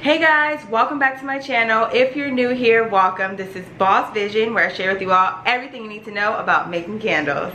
Hey guys, welcome back to my channel. If you're new here, welcome. This is Boss Vision, where I share with you all everything you need to know about making candles.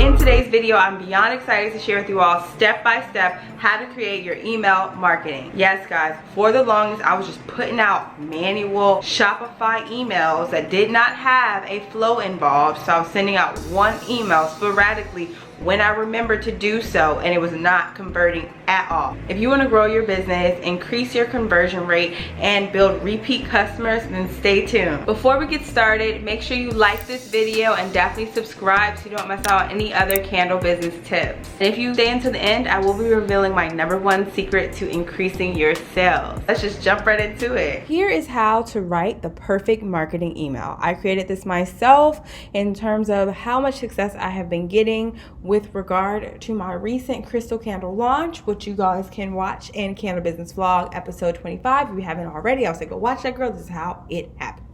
In today's video, I'm beyond excited to share with you all step by step how to create your email marketing. Yes guys, for the longest I was just putting out manual Shopify emails that did not have a flow involved. So I was sending out one email sporadically when I remembered to do so, and it was not converting at all. If you want to grow your business, increase your conversion rate, and build repeat customers, then stay tuned. Before we get started, make sure you like this video and definitely subscribe so you don't miss out on any other candle business tips. And if you stay until the end, I will be revealing my #1 secret to increasing your sales. Let's just jump right into it. Here is how to write the perfect marketing email. I created this myself in terms of how much success I have been getting with regard to my recent crystal candle launch, which you guys can watch in Candle Business Vlog episode 25. If you haven't already, I'll say go watch that, girl. This is how it happened.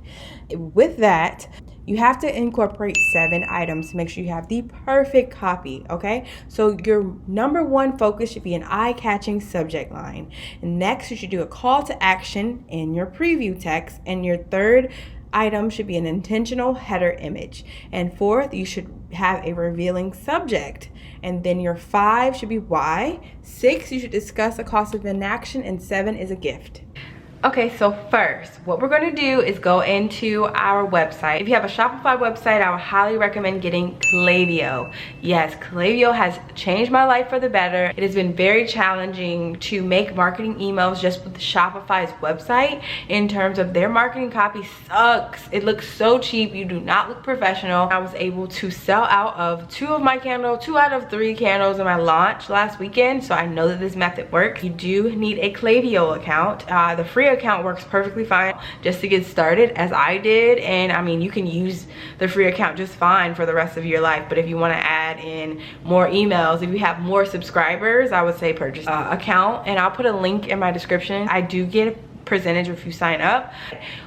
With that, you have to incorporate 7 items to make sure you have the perfect copy, okay? So your #1 focus should be an eye-catching subject line. And next, you should do a call to action in your preview text. And your third item should be an intentional header image. And fourth, you should have a revealing subject. And then your 5 should be why. 6, you should discuss a cost of inaction. And 7 is a gift. Okay, so first, what we're going to do is go into our website. If you have a Shopify website, I would highly recommend getting Klaviyo. Yes, Klaviyo has changed my life for the better. It has been very challenging to make marketing emails just with Shopify's website in terms of their marketing copy sucks. It looks so cheap. You do not look professional. I was able to sell out of 2 out of 3 candles in my launch last weekend, so I know that this method works. You do need a Klaviyo account. The free account works perfectly fine just to get started, as I did. And I mean, you can use the free account just fine for the rest of your life. But if you want to add in more emails, if you have more subscribers, I would say purchase an account, and I'll put a link in my description. I do get a percentage if you sign up.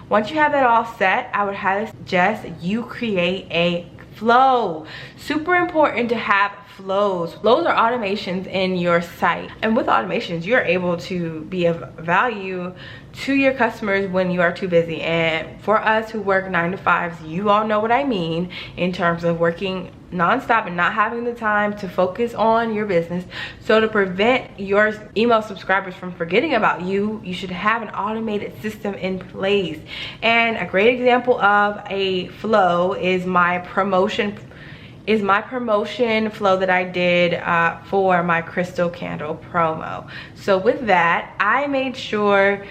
Once you have that all set, I would highly suggest you create a flow. Super important to have flows. Flows are automations in your site, and with automations you're able to be of value to your customers when you are too busy. And for us who work 9 to 5s, you all know what I mean in terms of working non-stop and not having the time to focus on your business. So to prevent your email subscribers from forgetting about you, you should have an automated system in place. And a great example of a flow is my promotion flow that I did for my crystal candle promo. So with that, I made sure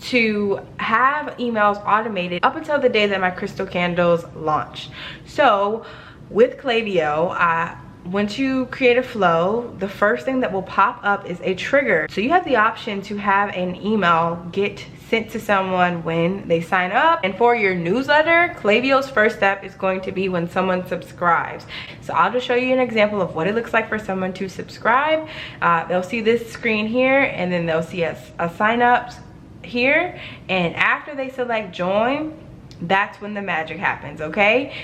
to have emails automated up until the day that my crystal candles launched. So with Klaviyo, once you create a flow, the first thing that will pop up is a trigger. So you have the option to have an email get sent to someone when they sign up. And for your newsletter, Klaviyo's first step is going to be when someone subscribes. So I'll just show you an example of what it looks like for someone to subscribe. They'll see this screen here, and then they'll see a sign up here. And after they select join, that's when the magic happens, okay?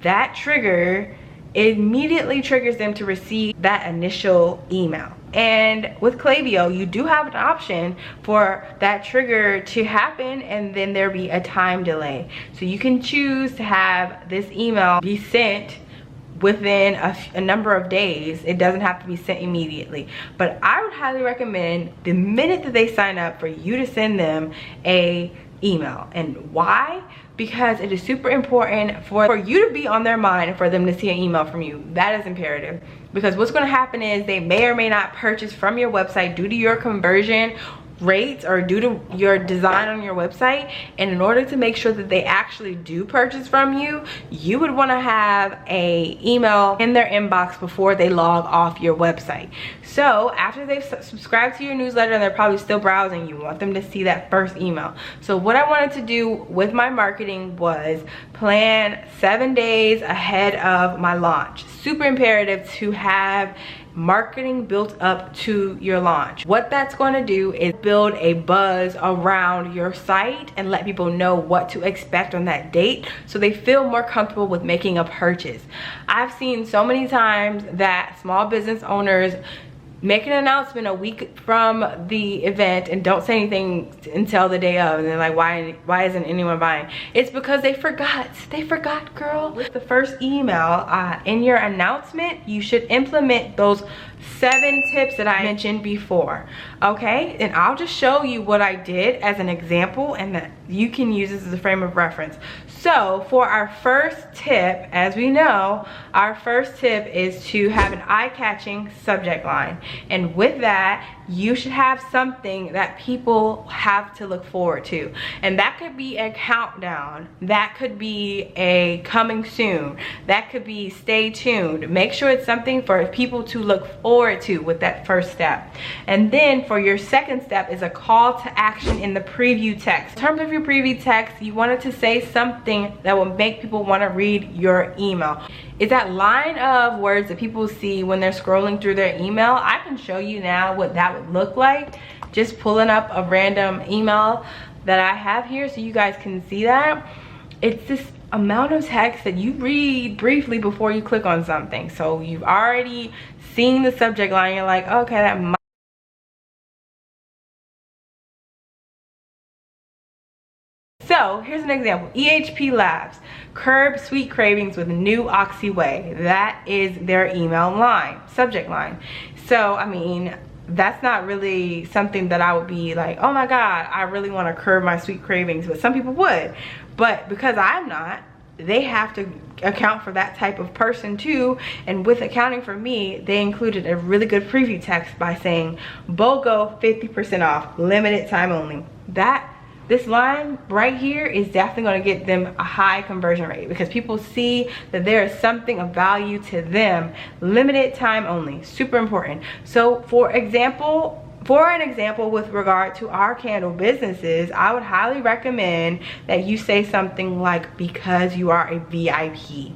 That trigger immediately triggers them to receive that initial email. And with Klaviyo, you do have an option for that trigger to happen, and then there'll be a time delay. So you can choose to have this email be sent within a number of days. It doesn't have to be sent immediately, but I would highly recommend the minute that they sign up for you to send them a email. And why? Because it is super important for you to be on their mind and for them to see an email from you. That is imperative, because what's going to happen is they may or may not purchase from your website due to your conversion rates or due to your design on your website. And in order to make sure that they actually do purchase from you, you would want to have a email in their inbox before they log off your website. So after they've subscribed to your newsletter and they're probably still browsing, you want them to see that first email. So what I wanted to do with my marketing was plan 7 days ahead of my launch. Super imperative to have marketing built up to your launch. What that's going to do is build a buzz around your site and let people know what to expect on that date so they feel more comfortable with making a purchase. I've seen so many times that small business owners make an announcement a week from the event and don't say anything until the day of, and they're like, why isn't anyone buying? It's because they forgot, girl. With the first email in your announcement, you should implement those 7 tips that I mentioned before, okay? And I'll just show you what I did as an example, and that you can use this as a frame of reference. So for our first tip, as we know, our first tip is to have an eye-catching subject line. And with that, you should have something that people have to look forward to. And that could be a countdown. That could be a coming soon. That could be stay tuned. Make sure it's something for people to look forward to with that first step. And then for your second step is a call to action in the preview text. In terms of your preview text, you wanted to say something that will make people want to read your email. Is that line of words that people see when they're scrolling through their email. I can show you now what that would look like. Just pulling up a random email that I have here so you guys can see that. It's this amount of text that you read briefly before you click on something. So you've already seen the subject line. You're like, okay, that might. So here's an example. EHP Labs, curb sweet cravings with new Oxy Whey. That is their email line, subject line. So, I mean, that's not really something that I would be like, oh my God, I really want to curb my sweet cravings, but some people would. But because I'm not, they have to account for that type of person too. And with accounting for me, they included a really good preview text by saying, BOGO 50% off, limited time only. This line right here is definitely going to get them a high conversion rate because people see that there is something of value to them. Limited time only, super important. So for an example with regard to our candle businesses, I would highly recommend that you say something like, because you are a VIP.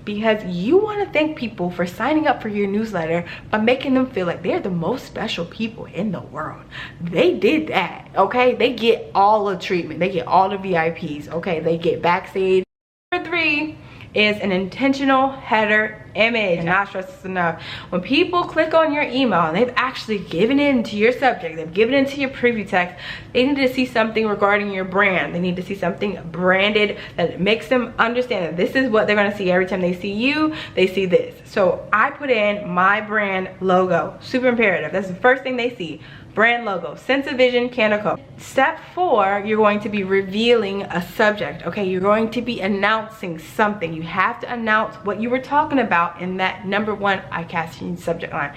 Because you want to thank people for signing up for your newsletter by making them feel like they're the most special people in the world. They did that, okay? They get all the treatment. They get all the VIPs, okay? They get backstage. Number 3 is an intentional header image. And I stress this enough. When people click on your email and they've actually given in to your subject, they've given in to your preview text, they need to see something regarding your brand. They need to see something branded that makes them understand that this is what they're going to see every time they see you. They see this. So I put in my brand logo. Super imperative. That's the first thing they see. Brand logo, sense of vision, candle code. Step 4, you're going to be revealing a subject, okay? You're going to be announcing something. You have to announce what you were talking about in that number 1 eye-catching subject line.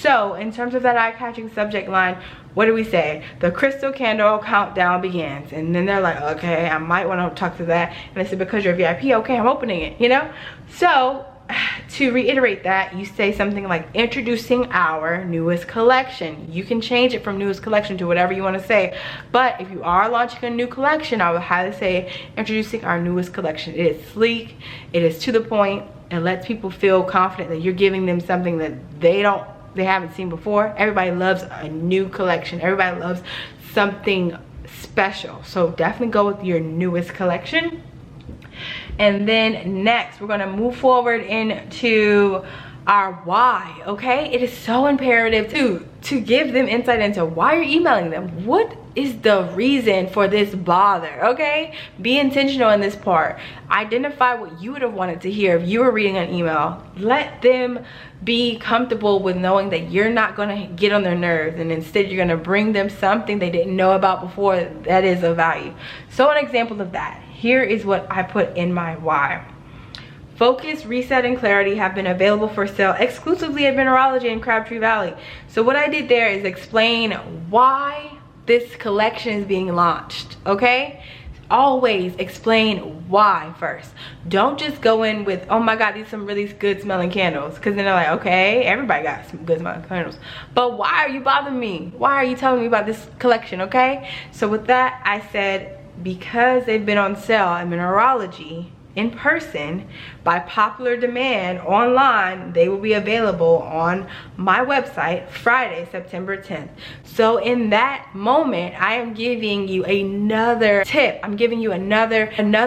So in terms of that eye-catching subject line, what do we say? The crystal candle countdown begins. And then they're like, okay, I might want to talk to that. And I said, because you're a VIP, okay, I'm opening it, you know? So to reiterate that, you say something like introducing our newest collection. You can change it from newest collection to whatever you want to say, but if you are launching a new collection, I would highly say introducing our newest collection. It is sleek, it is to the point, and lets people feel confident that you're giving them something that they haven't seen before. Everybody loves a new collection. Everybody loves something special. So definitely go with your newest collection. And then next, we're gonna move forward into our why, okay? It is so imperative to give them insight into why you're emailing them. What is the reason for this bother, okay? Be intentional in this part. Identify what you would have wanted to hear if you were reading an email. Let them be comfortable with knowing that you're not gonna get on their nerves, and instead you're gonna bring them something they didn't know about before that is of value. So an example of that, here is what I put in my why. Focus, reset, and clarity have been available for sale exclusively at Mineralogy in Crabtree Valley. So what I did there is explain why this collection is being launched, okay? Always explain why first. Don't just go in with, oh my God, these are some really good smelling candles. Because then they're like, okay, everybody got some good smelling candles. But why are you bothering me? Why are you telling me about this collection, okay? So with that, I said, because they've been on sale at Mineralogy, in person. By popular demand online, they will be available on my website Friday, September 10th. So in that moment, I am giving you another tip. I'm giving you another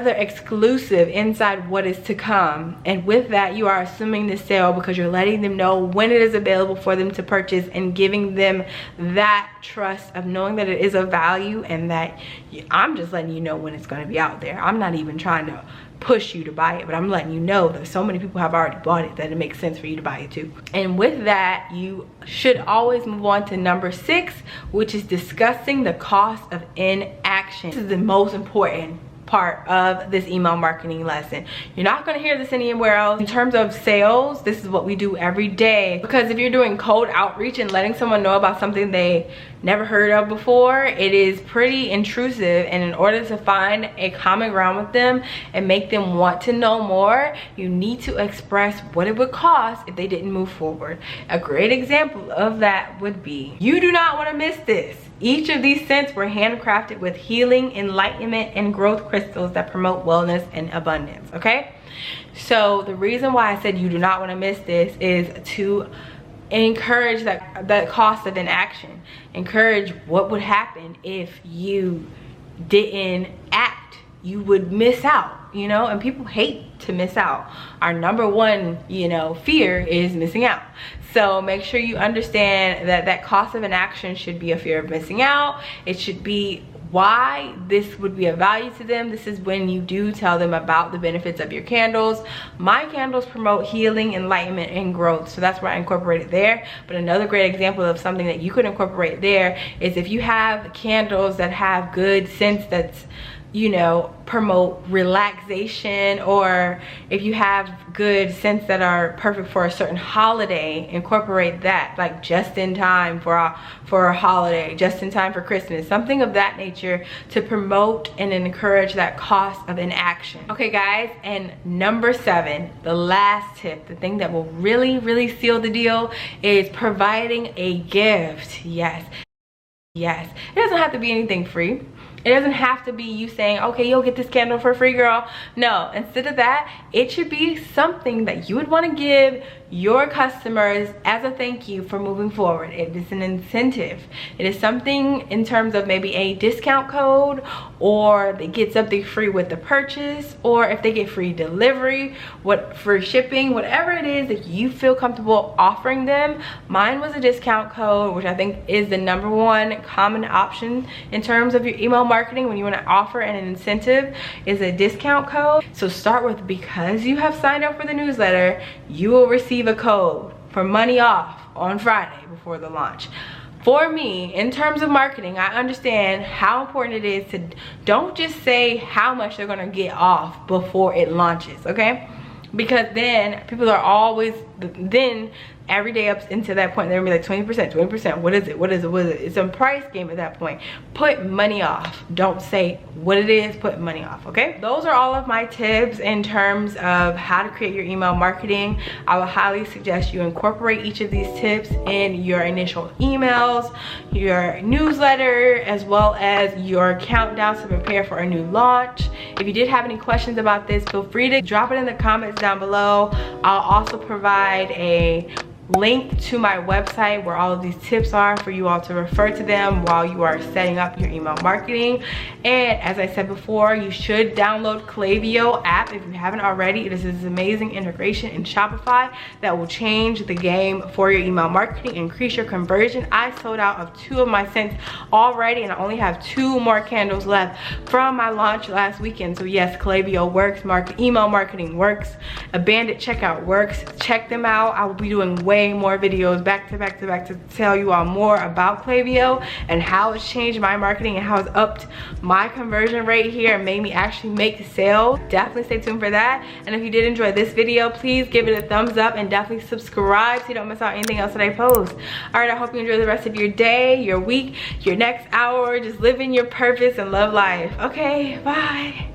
exclusive inside what is to come. And with that, you are assuming the sale because you're letting them know when it is available for them to purchase and giving them that trust of knowing that it is of value, and that I'm just letting you know when it's going to be out there. I'm not even trying to push you to buy it, but I'm letting you know that so many people have already bought it that it makes sense for you to buy it too. And with that, you should always move on to number 6, which is discussing the cost of inaction. This is the most important part of this email marketing lesson. You're not going to hear this anywhere else. In terms of sales, this is what we do every day, because if you're doing cold outreach and letting someone know about something they never heard of before, it is pretty intrusive, and in order to find a common ground with them and make them want to know more, you need to express what it would cost if they didn't move forward. A great example of that would be, you do not want to miss this. Each of these scents were handcrafted with healing, enlightenment, and growth crystals that promote wellness and abundance, okay? So the reason why I said you do not want to miss this is to encourage that cost of inaction. Encourage what would happen if you didn't act. You would miss out, you know, and people hate to miss out. Our number one, you know, fear is missing out. So make sure you understand that that cost of inaction should be a fear of missing out. It should be why this would be of value to them. This is when you do tell them about the benefits of your candles. My candles promote healing, enlightenment, and growth, so that's where I incorporate it there. But another great example of something that you could incorporate there is if you have candles that have good scents that's, you know, promote relaxation, or if you have good scents that are perfect for a certain holiday, incorporate that, like just in time for a holiday, just in time for Christmas, something of that nature, to promote and encourage that cost of inaction. Okay guys, and number 7, the last tip, the thing that will really seal the deal, is providing a gift. Yes, it doesn't have to be anything free. It doesn't have to be you saying, okay, you'll get this candle for free, girl. No, instead of that, it should be something that you would want to give your customers as a thank you for moving forward. It is an incentive. It is something in terms of maybe a discount code, or they get something free with the purchase, or if they get free delivery, free shipping, whatever it is that you feel comfortable offering them. Mine was a discount code, which I think is the number one common option in terms of your email marketing when you want to offer an incentive, is a discount code. So start with, because you have signed up for the newsletter, you will receive a code for money off on Friday before the launch. For me, in terms of marketing, I understand how important it is to don't just say how much they're gonna get off before it launches, okay? Because then people are always, then every day up into that point, they're gonna be like 20%, what is it? It's a price game at that point. Put money off. Don't say what it is, put money off, okay? Those are all of my tips in terms of how to create your email marketing. I would highly suggest you incorporate each of these tips in your initial emails, your newsletter, as well as your countdowns to prepare for a new launch. If you did have any questions about this, feel free to drop it in the comments down below. I'll also provide a link to my website where all of these tips are for you all to refer to them while you are setting up your email marketing. And as I said before, you should download Klaviyo app if you haven't already. It is this amazing integration in Shopify that will change the game for your email marketing, increase your conversion. I sold out of 2 of my scents already, and I only have 2 more candles left from my launch last weekend. So yes, Klaviyo works, email marketing works, a bandit checkout works. Check them out. I will be doing way more videos back to back to tell you all more about Klaviyo and how it's changed my marketing and how it's upped my conversion rate here and made me actually make sales. Definitely stay tuned for that. And if you did enjoy this video, please give it a thumbs up and definitely subscribe so you don't miss out anything else that I post. All right, I hope you enjoy the rest of your day, your week, your next hour. Just living your purpose and love life. Okay, bye.